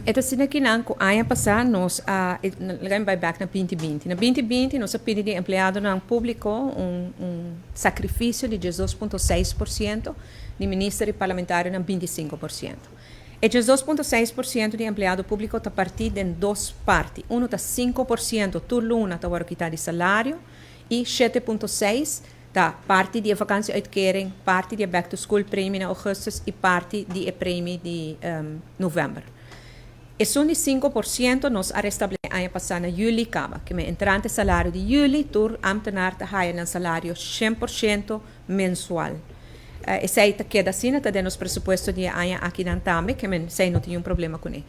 Esta sina kinang ko ano passar nós lagay vai back na 2020. Na 2020 nós pedimos de empregado não público sacrifício de 18,6%, de ministério parlamentar na 25%. E 18,6% de empregado público está partido em duas partes. Um está 5% turluna está agora quitar de salário e 7,6% tá parte de vacância uitkering, parte de back to school prêmio em agosto e parte de prêmio de novembro. E são de 5% nós restabelece ano passado na juli acaba, que me entrante salário de juli tur ambtenaar te haya um salário 100% mensual. E sei que queda assim, tá dentro dos presupuestos de ano aqui na Tame, que me sei não tinha problema com ele.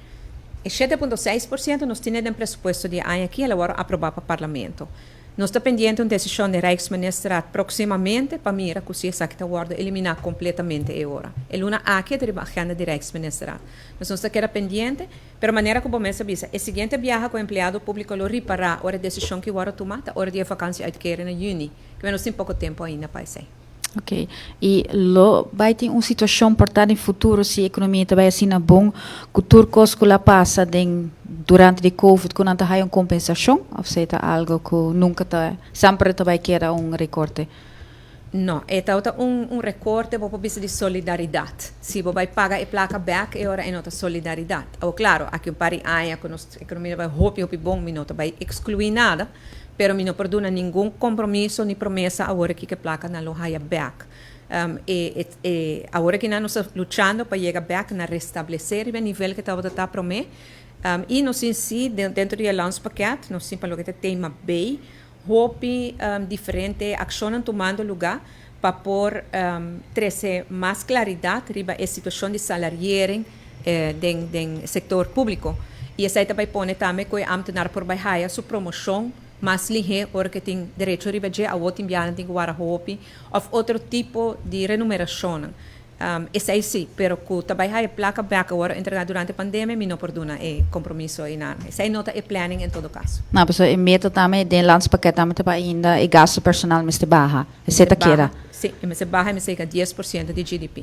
E 7,6% nós temos um presupuesto de ano aqui, agora aprovar para o parlamento. Nós estamos pendente uma decisão de Rijksministraat proximamente para mirar que se essa que está eliminar completamente agora. É uma aqui de agenda de Rijksministraat. Nós estamos aqui pendente, pero maneira como me sabia, o seguinte viaja com o empregado público lo reparar, hora a decisão que agora tomada, hora de vacância uitkeren em junho, que nós temos pouco tempo ainda para isso. Ok. E lo vai ter uma situação portada em futuro se a economia vai assim na bom, que turcos que lá passa durante o Covid, quando não há uma compensação, ou seja, algo que nunca sempre vai querer recorte. Não, é recorte para vista de solidariedade. Se você vai pagar a placa back, é hora é nota solidariedade. Ou claro, aqui um pari aia que a economia vai hopi bom, não vai excluir nada. Pero mi no perdona ningún compromiso ni promesa ahora que placa na loja back. Ahora que nós estamos lutando para chegar back na restabelecer o nível que estava a prometer. E nós em si, dentro do lance paquete, nós sim para o que tema B, hope diferente ações tomando lugar para pôr trazer mais claridade riba a situação de salariering do setor público. E essa também põe também que o ambtenaar por baixar sua promoção mas lihe ora que tem direito a ribejar a outro imbiana tem guarda hopi ou outro tipo de remuneração. Esse aí sim, pero que também a placa back agora entregada durante a pandemia, me não perdona é compromisso e nada. Esse aí nota é planning em todo caso. Não, pessoal, em meta também de landspaket também tá ainda e gasto personal mas te barra. Esse tá queira. Sim, mas barra me sei que 10% de GDP.